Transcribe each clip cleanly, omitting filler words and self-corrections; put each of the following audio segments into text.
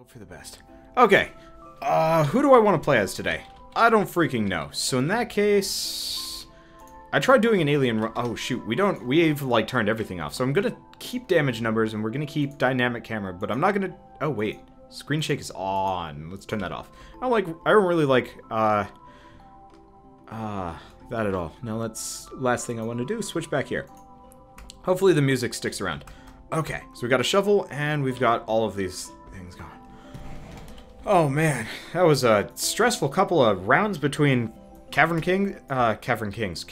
Hope for the best. Okay. Who do I want to play as today? I don't freaking know. So in that case, I tried doing an alien run. Oh shoot, we've like turned everything off. So I'm gonna keep damage numbers and we're gonna keep dynamic camera, but I'm not gonna. Oh wait, screen shake is on. Let's turn that off. I don't really like that at all. Now last thing I want to do is switch back here. Hopefully the music sticks around. Okay, so we got a shovel and we've got all of these things going. Oh man, that was a stressful couple of rounds between Cavern Kings. Cavern Kings.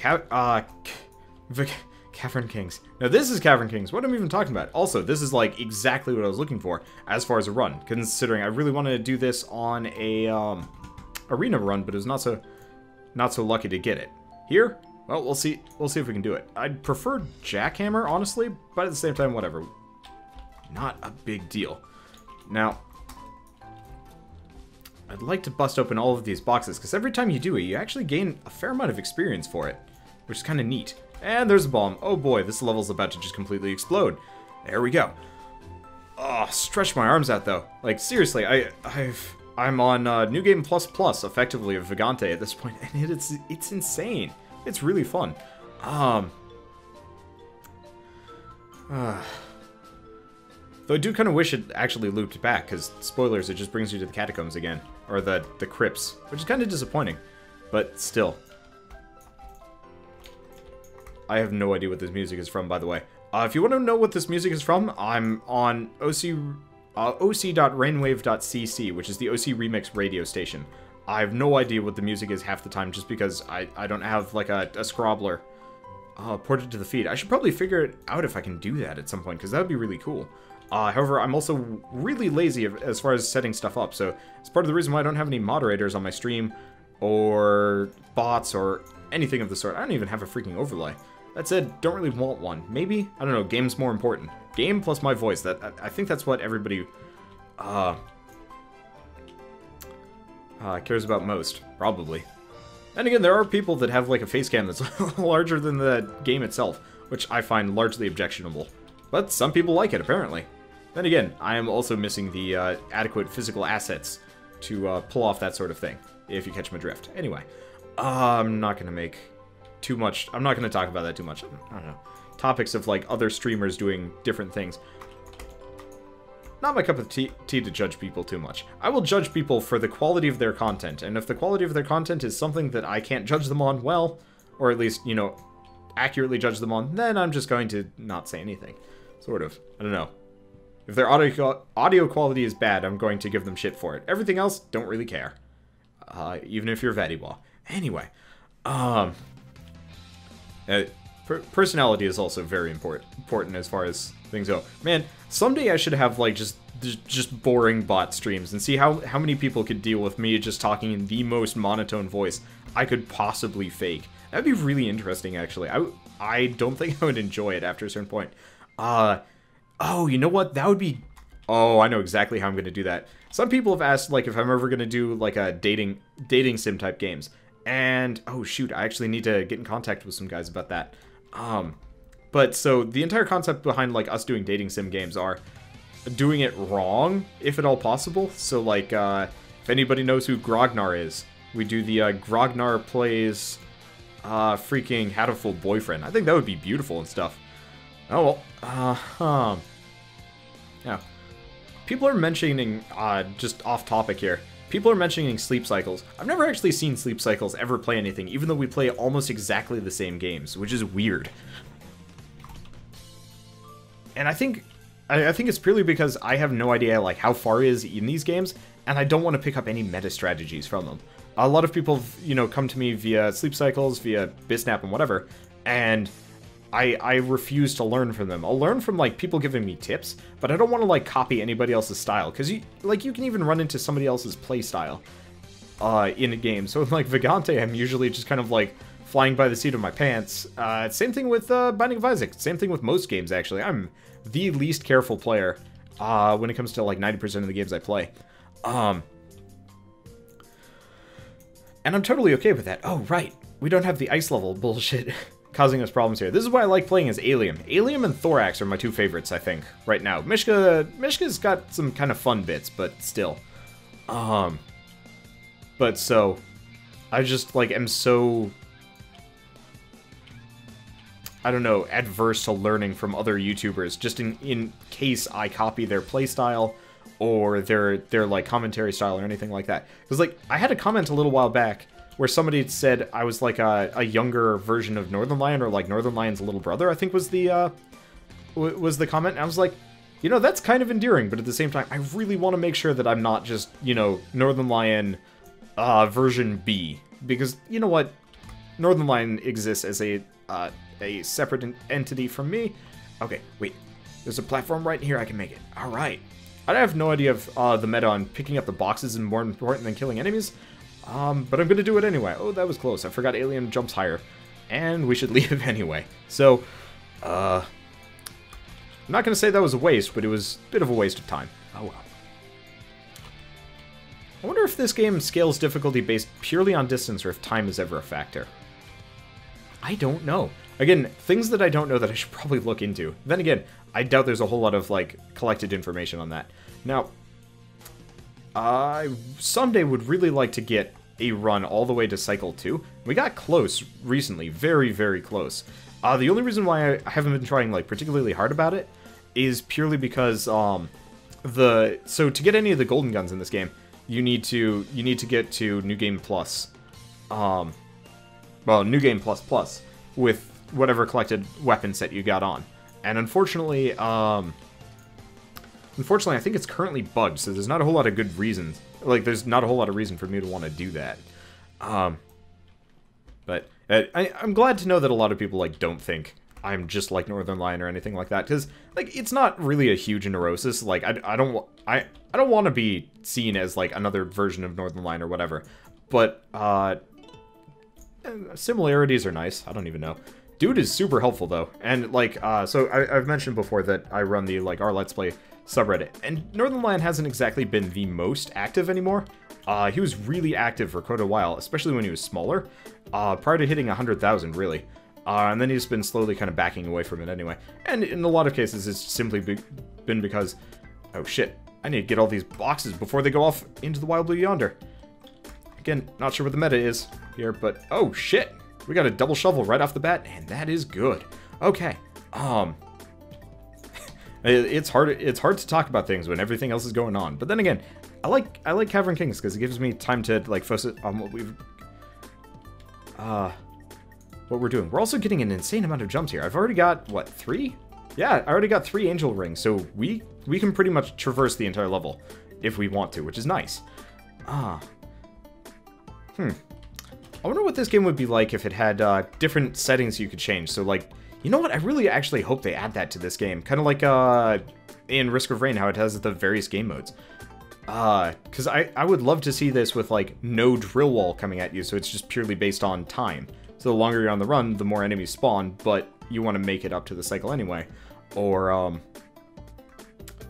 Now this is Cavern Kings. What am I even talking about? Also, this is like exactly what I was looking for as far as a run, considering I really wanted to do this on a arena run, but it was not so lucky to get it. Here, well, we'll see if we can do it. I'd prefer jackhammer, honestly, but at the same time, whatever. Not a big deal. Now, I'd like to bust open all of these boxes, because every time you do it, you actually gain a fair amount of experience for it, which is kind of neat. And there's a bomb. Oh boy, this level's about to just completely explode. There we go. Oh, stretch my arms out, though. Like, seriously, I'm on New Game Plus Plus, effectively, of Vagante at this point, and it's insane. It's really fun. Though I do kind of wish it actually looped back, because, spoilers, it just brings you to the catacombs again. Or the crypts, which is kind of disappointing. But still. I have no idea what this music is from, by the way. If you want to know what this music is from, I'm on oc.rainwave.cc, which is the OC Remix radio station. I have no idea what the music is half the time, just because I don't have, like, a scrobbler ported to the feed. I should probably figure it out if I can do that at some point, because that would be really cool. However, I'm also really lazy as far as setting stuff up, so it's part of the reason why I don't have any moderators on my stream, or bots, or anything of the sort. I don't even have a freaking overlay. That said, don't really want one. Maybe? I don't know, game's more important. Game plus my voice. I think that's what everybody cares about most, probably. And again, there are people that have like a face cam that's larger than the game itself, which I find largely objectionable. But some people like it, apparently. Then again, I am also missing the adequate physical assets to pull off that sort of thing, if you catch my drift. Anyway, I'm not going to make too much. I'm not going to talk about that too much. I don't know. Topics of like other streamers doing different things. Not my cup of tea to judge people too much. I will judge people for the quality of their content, and if the quality of their content is something that I can't judge them on, well, or at least, you know, accurately judge them on, then I'm just going to not say anything. Sort of. I don't know. If their audio quality is bad, I'm going to give them shit for it. Everything else, don't really care. Even if you're Vadiwa. Anyway. Personality is also very important as far as things go. Man, someday I should have, like, just boring bot streams and see how many people could deal with me just talking in the most monotone voice I could possibly fake. That'd be really interesting, actually. I don't think I would enjoy it after a certain point. Oh, you know what? That would be... Oh, I know exactly how I'm going to do that. Some people have asked, like, if I'm ever going to do, like, a dating sim type games. And, oh shoot, I actually need to get in contact with some guys about that. But, so, the entire concept behind, like, us doing dating sim games are doing it wrong, if at all possible. So, like, if anybody knows who Grognar is, we do the, Grognar plays, freaking Hatoful Boyfriend. I think that would be beautiful and stuff. Oh, well, yeah. People are mentioning, just off topic here, people are mentioning sleep cycles. I've never actually seen sleep cycles ever play anything, even though we play almost exactly the same games, which is weird. And I think it's purely because I have no idea, like, how far he is in these games, and I don't want to pick up any meta strategies from them. A lot of people, you know, come to me via sleep cycles, via Bisnap and whatever, and I refuse to learn from them. I'll learn from, like, people giving me tips, but I don't want to, like, copy anybody else's style, because, you can even run into somebody else's play style in a game. So with, like, Vagante, I'm usually just kind of, like, flying by the seat of my pants. Same thing with Binding of Isaac. Same thing with most games, actually. I'm the least careful player when it comes to, like, 90% of the games I play. And I'm totally okay with that. Oh, right. We don't have the ice level bullshit causing us problems here. This is why I like playing as Alium. Alium and Thorax are my two favorites, I think, right now. Mishka's got some kind of fun bits, but still. But so, I just, like, am so, I don't know, adverse to learning from other YouTubers, just in case I copy their playstyle or their like, commentary style or anything like that. Because, like, I had a comment a little while back where somebody had said I was, like, a younger version of Northern Lion, or, like, Northern Lion's little brother, I think was the comment. And I was like, you know, that's kind of endearing, but at the same time, I really want to make sure that I'm not just, you know, Northern Lion version B. Because, you know what? Northern Lion exists as a separate entity from me. Okay, wait. There's a platform right here. I can make it. All right. I have no idea if the meta on picking up the boxes is more important than killing enemies. But I'm going to do it anyway. Oh, that was close. I forgot Alien jumps higher. And we should leave anyway. So, I'm not going to say that was a waste, but it was a bit of a waste of time. Oh well. I wonder if this game scales difficulty based purely on distance or if time is ever a factor. I don't know. Again, things that I don't know that I should probably look into. Then again, I doubt there's a whole lot of, like, collected information on that. Now, I someday would really like to get a run all the way to Cycle 2. We got close recently. Very, very close. The only reason why I haven't been trying, like, particularly hard about it is purely because, so to get any of the golden guns in this game, you need to get to New Game Plus. Well, New Game Plus Plus with whatever collected weapon set you got on. And unfortunately, I think it's currently bugged, so there's not a whole lot of good reasons. Like, there's not a whole lot of reason for me to want to do that. But I'm glad to know that a lot of people, like, don't think I'm just like Northern Lion or anything like that, because, like, it's not really a huge neurosis. Like, I don't want to be seen as, like, another version of Northern Lion or whatever. But similarities are nice. I don't even know. Dude is super helpful, though. And, like, so I've mentioned before that I run the, like, our Let's Play subreddit. And Northern Lion hasn't exactly been the most active anymore. He was really active for quite a while, especially when he was smaller. Prior to hitting 100,000, really. And then he's been slowly kind of backing away from it anyway. And in a lot of cases, it's simply been because, oh shit, I need to get all these boxes before they go off into the wild blue yonder. Again, not sure what the meta is here, but oh shit, we got a double shovel right off the bat, and that is good. Okay, it's hard to talk about things when everything else is going on. But then again, I like Cavern Kings because it gives me time to, like, focus on what we're doing. We're also getting an insane amount of jumps here. I've already got, what, 3? Yeah, I already got 3 angel rings, so we can pretty much traverse the entire level if we want to, which is nice. I wonder what this game would be like if it had different settings you could change. So, like, you know what? I really actually hope they add that to this game. Kind of like in Risk of Rain, how it has the various game modes. Because I would love to see this with, like, no drill wall coming at you, so it's just purely based on time. So the longer you're on the run, the more enemies spawn, but you want to make it up to the cycle anyway. Or,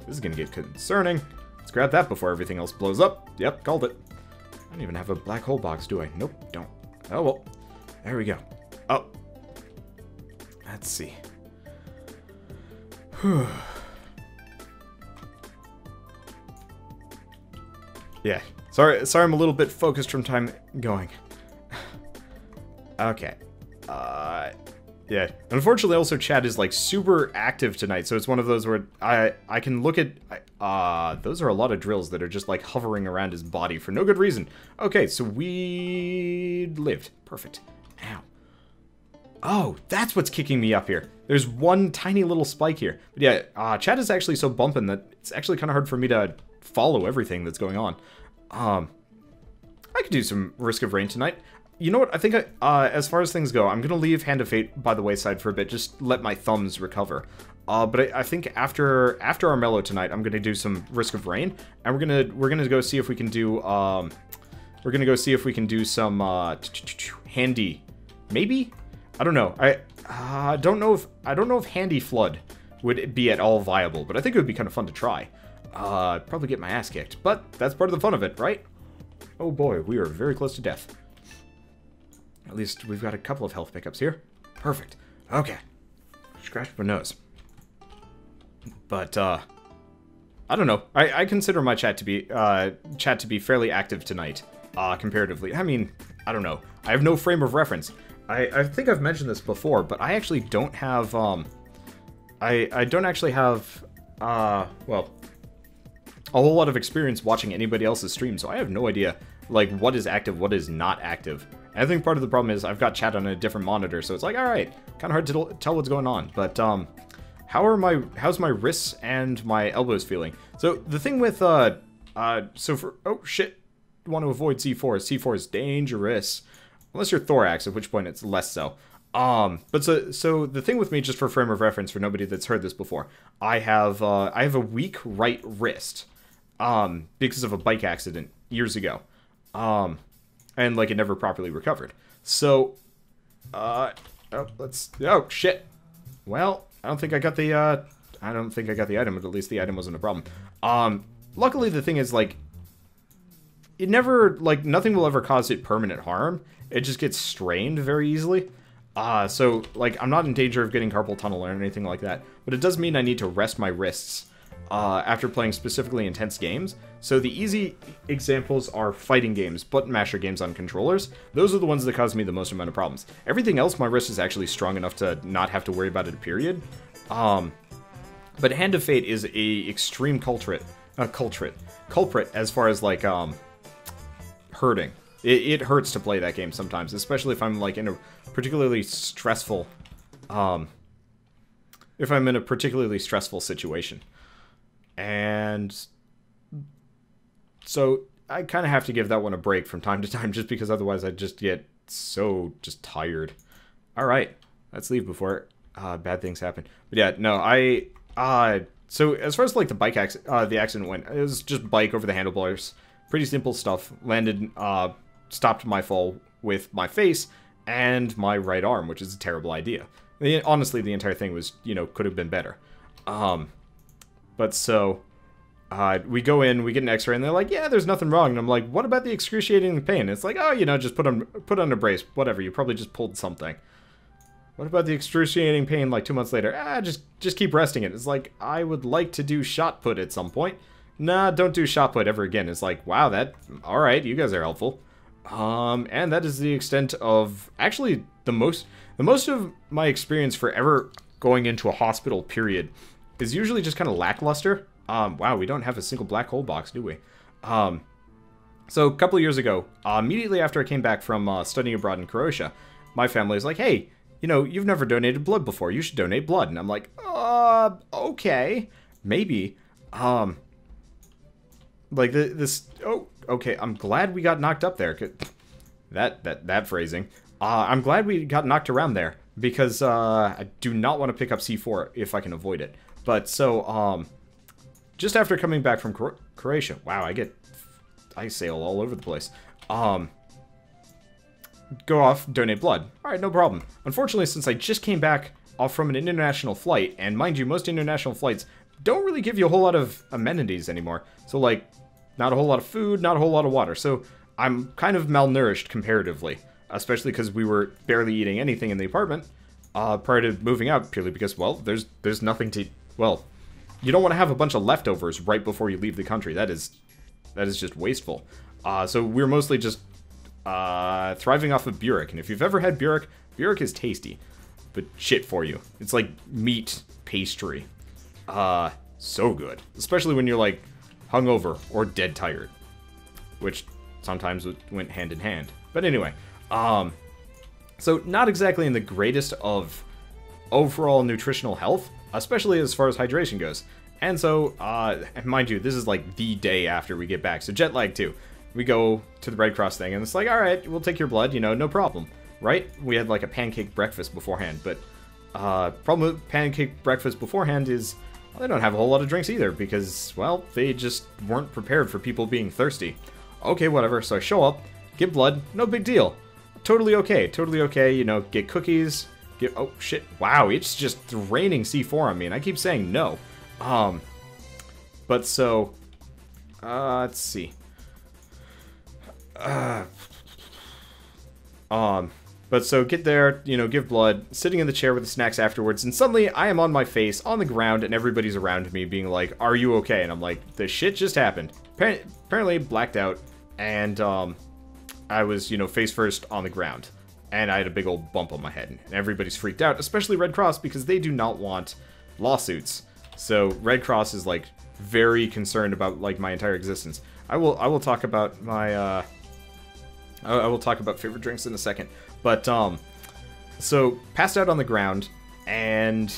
this is going to get concerning. Let's grab that before everything else blows up. Yep, called it. I don't even have a black hole box, do I? Nope, don't. Oh, well. There we go. Oh. Let's see. Whew. Yeah. Sorry I'm a little bit focused from time going. Okay. Yeah. Unfortunately, also, chat is, like, super active tonight, so it's one of those where I can look at... those are a lot of drills that are just, like, hovering around his body for no good reason. Okay, so we lived. Perfect. Ow. Oh, that's what's kicking me up here. There's one tiny little spike here. But yeah, chat is actually so bumping that it's actually kind of hard for me to follow everything that's going on. I could do some Risk of Rain tonight. You know what? I think as far as things go, I'm gonna leave Hand of Fate by the wayside for a bit. Just let my thumbs recover. But I think after our mellow tonight, I'm gonna do some Risk of Rain, and we're gonna go see if we can do some handy, maybe. I don't know. I don't know if Handy Flood would be at all viable, but I think it would be kind of fun to try. Probably get my ass kicked, but that's part of the fun of it, right? Oh boy, we are very close to death. At least we've got a couple of health pickups here. Perfect. Okay. Scratch my nose. But, I don't know. I consider my chat to be fairly active tonight, comparatively. I mean, I don't know. I have no frame of reference. I think I've mentioned this before, but I actually don't have, I don't actually have, well, a whole lot of experience watching anybody else's stream, so I have no idea, like, what is active, what is not active. And I think part of the problem is I've got chat on a different monitor, so it's like, alright, kind of hard to tell what's going on. But, how's my wrists and my elbows feeling? So, the thing with, oh shit, you want to avoid C4. C4 is dangerous. Unless you're thorax, at which point it's less so. But so the thing with me, just for frame of reference, for nobody that's heard this before, I have a weak right wrist, because of a bike accident years ago. And, like, it never properly recovered. So, oh shit. Well, I don't think I got the item, but at least the item wasn't a problem. Luckily the thing is, like, it never, like, nothing will ever cause it permanent harm. It just gets strained very easily. So, like, I'm not in danger of getting carpal tunnel or anything like that, but it does mean I need to rest my wrists, after playing specifically intense games. So the easy examples are fighting games, button masher games on controllers. Those are the ones that cause me the most amount of problems. Everything else, my wrist is actually strong enough to not have to worry about it, period. But Hand of Fate is a extreme culprit as far as, like, hurting. It hurts to play that game sometimes, especially if I'm, like, in a particularly stressful, situation. And so I kind of have to give that one a break from time to time, just because otherwise I'd just get so tired. Alright, let's leave before bad things happen. But yeah, no, so as far as, like, the accident went, it was just bike over the handlebars. Pretty simple stuff. Landed, stopped my fall with my face and my right arm, which is a terrible idea. Honestly, the entire thing was, could have been better. But so, we go in, we get an x-ray, and they're like, yeah, there's nothing wrong. And I'm like, what about the excruciating pain? And it's like, oh, just put on a brace. Whatever, you probably just pulled something. What about the excruciating pain, like, 2 months later? Just keep resting it. It's like, I would like to do shot put at some point. Nah, don't do shot put ever again. It's like, wow, alright, you guys are helpful. And that is the extent of, actually, the most of my experience for ever going into a hospital, period, is usually just kind of lackluster. Wow, we don't have a single black hole box, do we? So a couple of years ago, immediately after I came back from studying abroad in Croatia, my family was like, hey, you've never donated blood before, you should donate blood. And I'm like, okay, maybe. Like, okay, I'm glad we got knocked up there. That phrasing. I'm glad we got knocked around there, because I do not want to pick up C4 if I can avoid it. But so, just after coming back from Croatia, wow, I sail all over the place. Go off, donate blood. Alright, no problem. Unfortunately, since I just came back off from an international flight, and mind you, most international flights don't really give you a whole lot of amenities anymore. So, like, not a whole lot of food, not a whole lot of water. So I'm kind of malnourished comparatively, especially because we were barely eating anything in the apartment prior to moving out, purely because, well, there's nothing to, well, you don't want to have a bunch of leftovers right before you leave the country. That is just wasteful. So we're mostly just thriving off of burek, and if you've ever had burek is tasty, but shit for you. It's like meat pastry. So good, especially when you're, like, hungover or dead tired, which sometimes went hand in hand. But anyway, so not exactly in the greatest of overall nutritional health, especially as far as hydration goes. And so, mind you, this is like the day after we get back, so jet lag too. We go to the Red Cross thing, and it's like, alright, we'll take your blood, no problem, right? We had, like, a pancake breakfast beforehand, but problem with pancake breakfast beforehand is, well, they don't have a whole lot of drinks either, because, well, they just weren't prepared for people being thirsty. Okay, whatever, so I show up, get blood, no big deal. Totally okay, get cookies, oh shit, wow, it's just raining C4 on me, and I keep saying no. But so, let's see. But so get there, you know, give blood, sitting in the chair with the snacks afterwards, and suddenly I am on my face, on the ground, and everybody's around me being like, are you okay? And I'm like, this shit just happened. Apparently blacked out, and I was, you know, face first on the ground. And I had a big old bump on my head. And everybody's freaked out, especially Red Cross, because they do not want lawsuits. So Red Cross is, like, very concerned about, like, my entire existence. I will talk about my, I will talk about favorite drinks in a second. But, so, passed out on the ground, and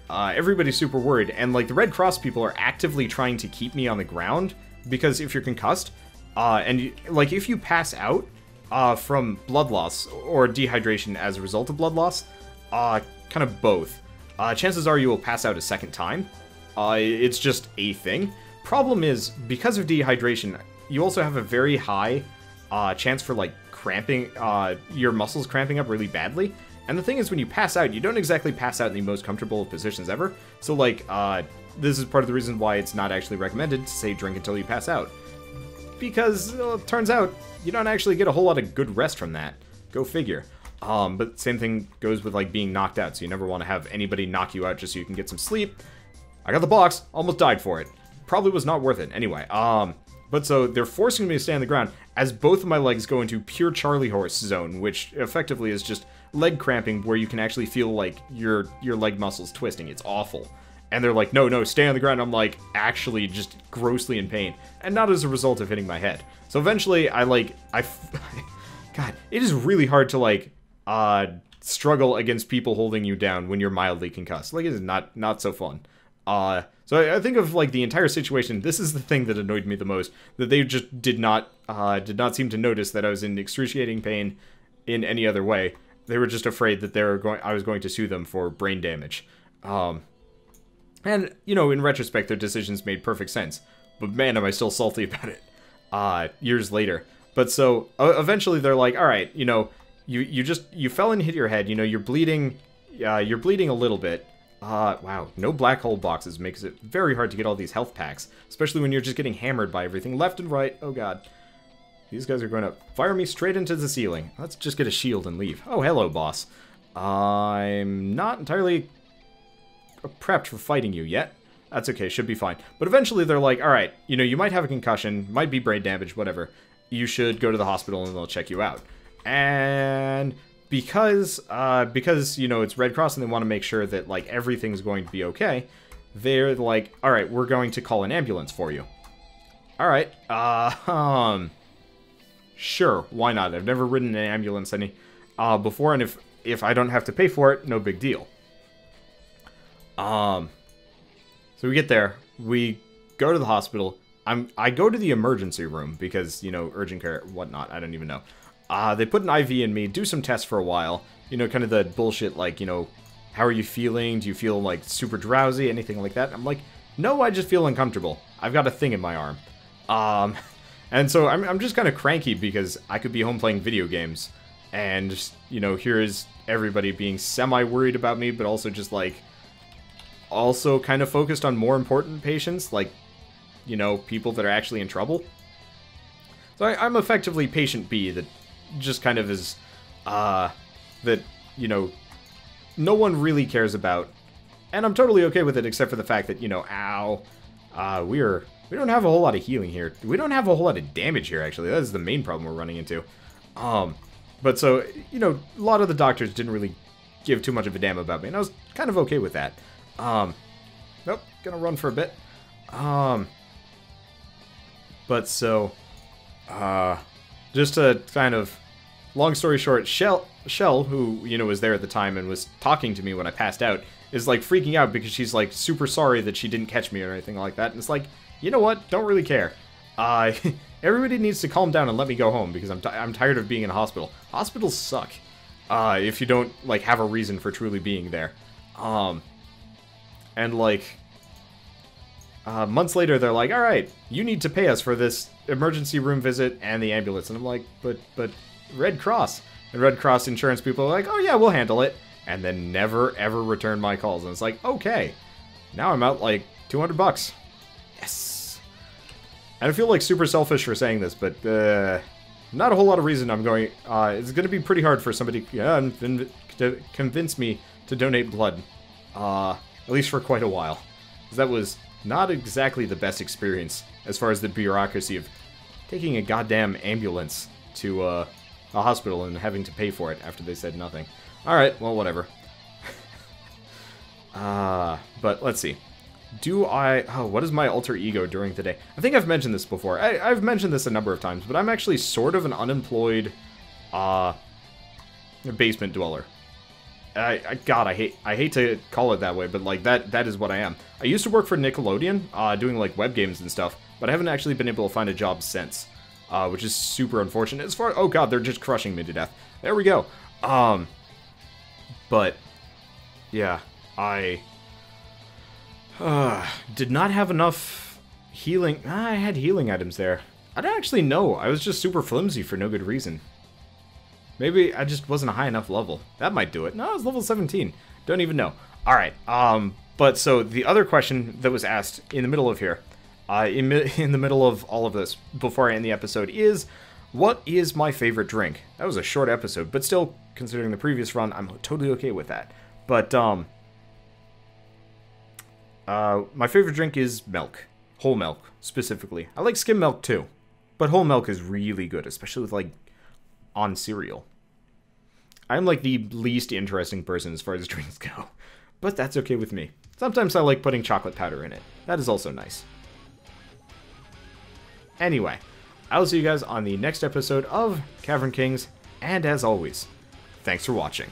everybody's super worried. And, like, the Red Cross people are actively trying to keep me on the ground, because if you're concussed, like, if you pass out from blood loss or dehydration as a result of blood loss, kind of both, chances are you will pass out a second time. It's just a thing. Problem is, because of dehydration, you also have a very high chance for, like, cramping, your muscles cramping up really badly. And the thing is, when you pass out, you don't exactly pass out in the most comfortable of positions ever. So, like, this is part of the reason why it's not actually recommended to say drink until you pass out. Because, it turns out, you don't actually get a whole lot of good rest from that. Go figure. But same thing goes with, like, being knocked out, so you never want to have anybody knock you out just so you can get some sleep. I got the box, almost died for it. Probably was not worth it. Anyway, but so they're forcing me to stay on the ground as both of my legs go into pure Charlie horse zone, which effectively is just leg cramping where you can actually feel, like, your leg muscles twisting. It's awful. And they're like, no, stay on the ground. I'm, like, actually just grossly in pain. And not as a result of hitting my head. So eventually, God, it is really hard to, like, struggle against people holding you down when you're mildly concussed. Like, it is not so fun. So I think of, like, the entire situation, this is the thing that annoyed me the most, that they just did not seem to notice that I was in excruciating pain in any other way. They were just afraid that I was going to sue them for brain damage. And, you know, in retrospect, their decisions made perfect sense. But man, am I still salty about it, years later. But so, eventually they're like, alright, you know, you fell and hit your head, you know, you're bleeding a little bit. Wow, no black hole boxes makes it very hard to get all these health packs, especially when you're just getting hammered by everything left and right. Oh god. These guys are going to fire me straight into the ceiling. Let's just get a shield and leave. Oh, hello, boss. I'm not entirely prepped for fighting you yet. That's okay, should be fine. But eventually they're like, alright, you know, you might have a concussion, might be brain damage, whatever. You should go to the hospital and they'll check you out. And because, you know, it's Red Cross and they want to make sure that, like, everything's going to be okay, they're like, alright, we're going to call an ambulance for you. Alright, sure, why not? I've never ridden an ambulance before, and if I don't have to pay for it, no big deal. So we get there, we go to the hospital, I go to the emergency room, because, you know, urgent care, whatnot, I don't even know. They put an IV in me, do some tests for a while, you know, kind of the bullshit, like, you know, how are you feeling, do you feel, like, super drowsy, anything like that? I'm like, no, I just feel uncomfortable, I've got a thing in my arm. And so I'm just kind of cranky, because I could be home playing video games, and, just, you know, here is everybody being semi-worried about me, but also just, like, also kind of focused on more important patients, like, you know, people that are actually in trouble. So I'm effectively patient B that just kind of is, that, you know, no one really cares about. And I'm totally okay with it, except for the fact that, you know, we don't have a whole lot of healing here. We don't have a whole lot of damage here, actually. That is the main problem we're running into. But so, you know, a lot of the doctors didn't really give too much of a damn about me, and I was kind of okay with that. Nope, gonna run for a bit. But so, just to kind of, long story short, Shell, who, you know, was there at the time and was talking to me when I passed out, is, like, freaking out because she's, like, super sorry that she didn't catch me or anything like that. And it's like, you know what? Don't really care. Everybody needs to calm down and let me go home because I'm tired of being in a hospital. Hospitals suck. If you don't, like, have a reason for truly being there. And, like, months later, they're like, alright, you need to pay us for this emergency room visit and the ambulance. And I'm like, but Red Cross. And Red Cross insurance people are like, oh yeah, we'll handle it. And then never, ever return my calls. And it's like, okay, now I'm out, like, $200. Yes. And I feel like super selfish for saying this, but, not a whole lot of reason I'm going... it's going to be pretty hard for somebody to convince me to donate blood. At least for quite a while. That was not exactly the best experience as far as the bureaucracy of taking a goddamn ambulance to a hospital and having to pay for it after they said nothing. Alright, well, whatever. But let's see. What is my alter ego during the day? I think I've mentioned this before. I've mentioned this a number of times, but I'm actually sort of an unemployed, basement dweller. God, I hate to call it that way, but, like, that is what I am. I used to work for Nickelodeon, doing, like, web games and stuff, but I haven't actually been able to find a job since, which is super unfortunate. As far... Oh, God, they're just crushing me to death. There we go. But, yeah, I... did not have enough healing... I had healing items there. I don't actually know. I was just super flimsy for no good reason. Maybe I just wasn't a high enough level. That might do it. No, I was level 17. Don't even know. Alright, but so the other question that was asked in the middle of here, in the middle of all of this, before I end the episode, is, what is my favorite drink? That was a short episode, but still, considering the previous run, I'm totally okay with that. But, my favorite drink is milk. Whole milk, specifically. I like skim milk, too. But whole milk is really good, especially with, like, on cereal. I'm, like, the least interesting person as far as drinks go. But that's okay with me. Sometimes I like putting chocolate powder in it. That is also nice. Anyway, I will see you guys on the next episode of Cavern Kings, and as always, thanks for watching.